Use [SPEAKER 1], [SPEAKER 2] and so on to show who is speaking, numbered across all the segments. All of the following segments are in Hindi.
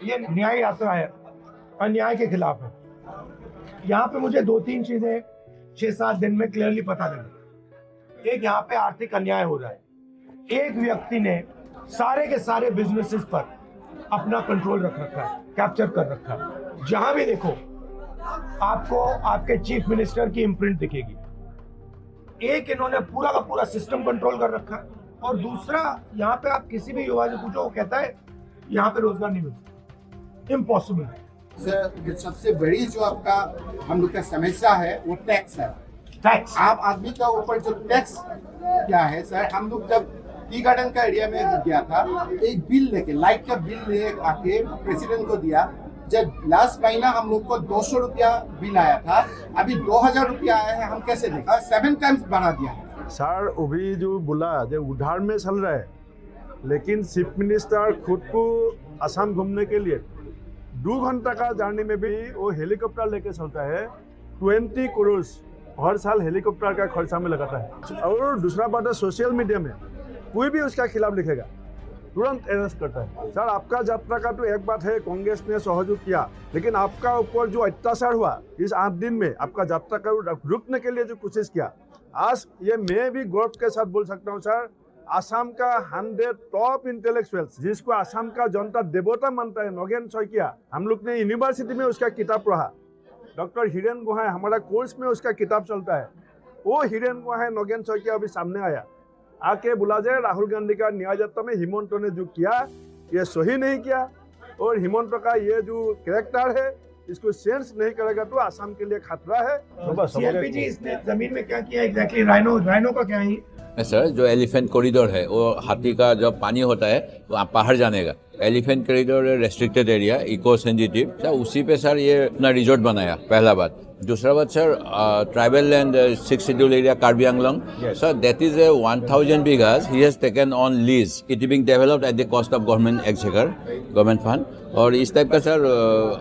[SPEAKER 1] ये न्याय यात्रा है, अन्याय के खिलाफ है। यहाँ पे मुझे 2-3 चीजें 6-7 दिन में क्लियरली पता लगी। एक, यहाँ पे आर्थिक अन्याय हो रहा है। एक व्यक्ति ने सारे के सारे बिजनेसेस पर अपना कंट्रोल रख रखा है, कैप्चर कर रखा है। जहां भी देखो आपको आपके चीफ मिनिस्टर की इम्प्रिंट दिखेगी। एक, इन्होंने पूरा का पूरा सिस्टम कंट्रोल कर रखा है, और दूसरा, यहाँ पे आप किसी भी युवा से पूछो, वो कहता है यहाँ पे रोजगार नहीं मिलता, इम्पॉसिबल।
[SPEAKER 2] सर, सबसे बड़ी जो आपका हम लोग का समस्या है वो टैक्स है।
[SPEAKER 1] टैक्स,
[SPEAKER 2] आप आदमी का ऊपर जो टैक्स क्या है सर, हम लोग जब टी गार्डन का एरिया में गया था, एक बिल लेके, लाइट का बिल ले आके प्रेसिडेंट को दिया। जब लास्ट महीना हम लोग को 200 रुपया बिल आया था, अभी 2000 रुपया आया है। हम कैसे दें? 7 टाइम्स बढ़ा दिया है।
[SPEAKER 3] सर अभी जो बोला जो उधार में चल रहा है, लेकिन चीफ मिनिस्टर खुद को असम घूमने के लिए 2 घंटा का जर्नी में भी वो हेलीकॉप्टर लेके चलता है। 20 करोड़ हर साल हेलीकॉप्टर का खर्चा में लगाता है। और दूसरा बात है, सोशल मीडिया में कोई भी उसका खिलाफ लिखेगा तुरंत अरेस्ट करता है। सर, आपका यात्रा का तो एक बात है, कांग्रेस ने सहयोग किया, लेकिन आपका ऊपर जो अत्याचार हुआ इस 8 दिन में, आपका यात्रा का रुकने के लिए जो कोशिश किया, आज ये मैं भी गौरव के साथ बोल सकता हूँ सर, असम का 100 टॉप इंटेलेक्चुअल्स जिसको असम का जनता देवता मानता है, नगेन शइकिया, हम लोग ने यूनिवर्सिटी में उसका किताब पढ़ा। डॉक्टर हिरेन गोहाई, हमारा कोर्स में उसका किताब चलता है। वो हिरेन गोहाई, नगेन शइकिया अभी सामने आया, आके बोला जाए राहुल गांधी का न्याय यात्रा में हिमंत ने जो किया ये सही नहीं किया, और हिमंत का ये जो कैरेक्टर है इसको सेंस नहीं करेगा तो असम के लिए खतरा है। तो बस
[SPEAKER 1] CLP जी, इसने जमीन में क्या किया एग्जैक्टली? राइनो का क्या है
[SPEAKER 4] सर? जो एलिफेंट कॉरिडोर है, वो हाथी का जब पानी होता है वो बाहर जाने का elephant corridor restricted area, eco sensitive sir, उसी पे सर ये अपना रिजॉर्ट बनाया, पहला बात। दूसरा बात sir, tribal land 6 schedule area Karbi Anglong sir, that is 1000 bighas he has taken on lease. It is being developed at the cost of government exchequer, government fund. और इस टाइप का सर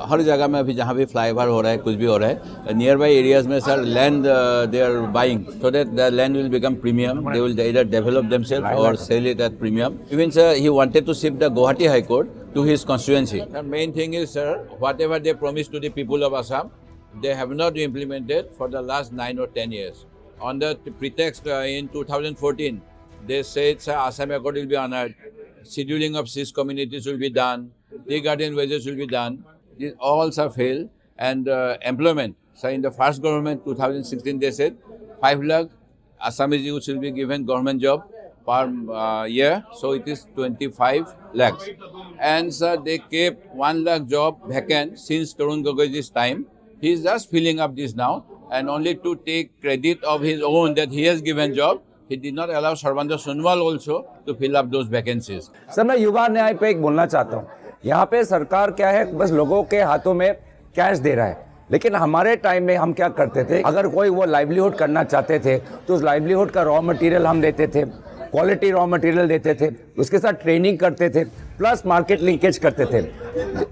[SPEAKER 4] हर जगह में अभी जहाँ भी फ्लाईओवर हो रहा है, कुछ भी हो रहा है, नियर बाई एरियाज में sir land they are buying so that the land will become premium. They will either develop themselves or sell it at premium. Even sir, he wanted to shift the Guwahati High Court to his constituency. The main thing is sir, whatever they promised to the people of Assam, they have not implemented for the last 9 or 10 years. On the pretext in 2014, they said sir, Assam Accord will be honored, scheduling of 6 communities will be done, tea garden wages will be done. These all sir failed. And employment, sir, in the first government 2016 they said 5 lakh Assamese youths will be given government job per year, so it is 25 lakhs. And sir, they kept 1 lakh job vacant since Tarun Gogoi's time. He is just filling up this now, and only to take credit of his own that he has given job, he did not allow Sarvanda Sonowal also to fill up those vacancies.
[SPEAKER 5] Sir, मैं युवा न्याय पे एक बोलना चाहता हूँ। यहाँ पे सरकार क्या है, बस लोगों के हाथों में कैश दे रहा है, लेकिन हमारे टाइम में हम क्या करते थे, अगर कोई वो लाइवलीहुड करना चाहते थे तो उस लाइवलीहुड का रॉ मटेरियल हम देते थे, क्वालिटी रॉ मटेरियल देते थे, उसके साथ ट्रेनिंग करते थे, प्लस मार्केट लिंकेज करते थे।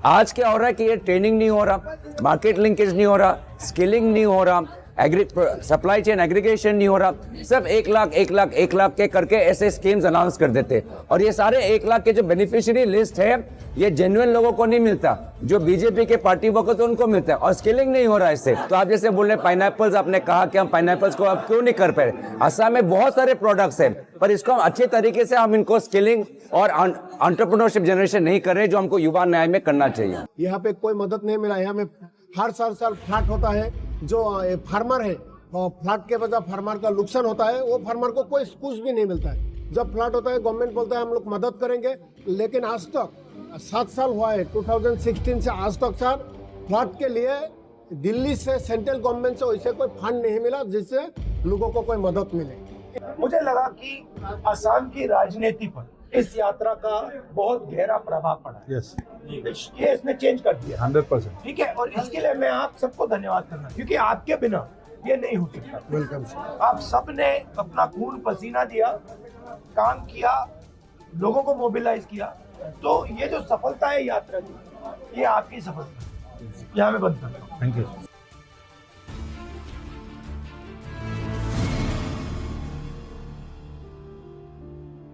[SPEAKER 5] आज क्या हो रहा है कि ये ट्रेनिंग नहीं हो रहा, मार्केट लिंकेज नहीं हो रहा, स्किलिंग नहीं हो रहा, सप्लाई चेन एग्रीगेशन नहीं हो रहा, सब 1 लाख के करके ऐसे स्कीम्स अनाउंस कर देते। और ये सारे 1 लाख के जो बेनिफिशियरी लिस्ट है, ये जेन्युइन लोगों को नहीं मिलता, जो बीजेपी के पार्टी वक्त तो उनको मिलता है, और स्किलिंग नहीं हो रहा है इससे। तो आप जैसे बोल रहे पाइनएप्पल्स, आपने कहा कि हम पाइनएप्पल्स को अब क्यों नहीं कर पाए। असम में बहुत सारे प्रोडक्ट्स हैं, पर इसको हम अच्छे तरीके से हम इनको स्किलिंग और एंटरप्रेन्योरशिप जनरेशन नहीं कर रहे, जो हमको युवा न्याय में करना चाहिए।
[SPEAKER 6] यहाँ पे कोई मदद नहीं मिला। यहाँ में हर साल फ्लड होता है, जो फार्मर है फ्लड के वजह फार्मर का नुकसान होता है, वो फार्मर को कोई कुछ भी नहीं मिलता है। जब फ्लड होता है गवर्नमेंट बोलता है हम लोग मदद करेंगे, लेकिन आज तक 7 साल हुआ है, 2016 से आज तक सर, फ्लड के लिए दिल्ली से सेंट्रल गवर्नमेंट से वैसे कोई फंड नहीं मिला जिससे लोगों को कोई मदद मिले।
[SPEAKER 1] मुझे लगा कि असम की राजनीति पर इस यात्रा का बहुत गहरा प्रभाव पड़ा है।
[SPEAKER 3] यस,
[SPEAKER 1] ये इसने चेंज कर दिया
[SPEAKER 3] 100%।
[SPEAKER 1] ठीक है, और इसके लिए मैं आप सबको धन्यवाद करना, क्योंकि आपके बिना ये नहीं हो सकता।
[SPEAKER 6] Welcome sir.
[SPEAKER 1] आप सब ने अपना खून पसीना दिया, काम किया, लोगों को मोबिलाइज किया, तो ये जो सफलता है यात्रा की, ये आपकी सफलता है। यहाँ मैं बंद करता हूँ।
[SPEAKER 3] Thank you.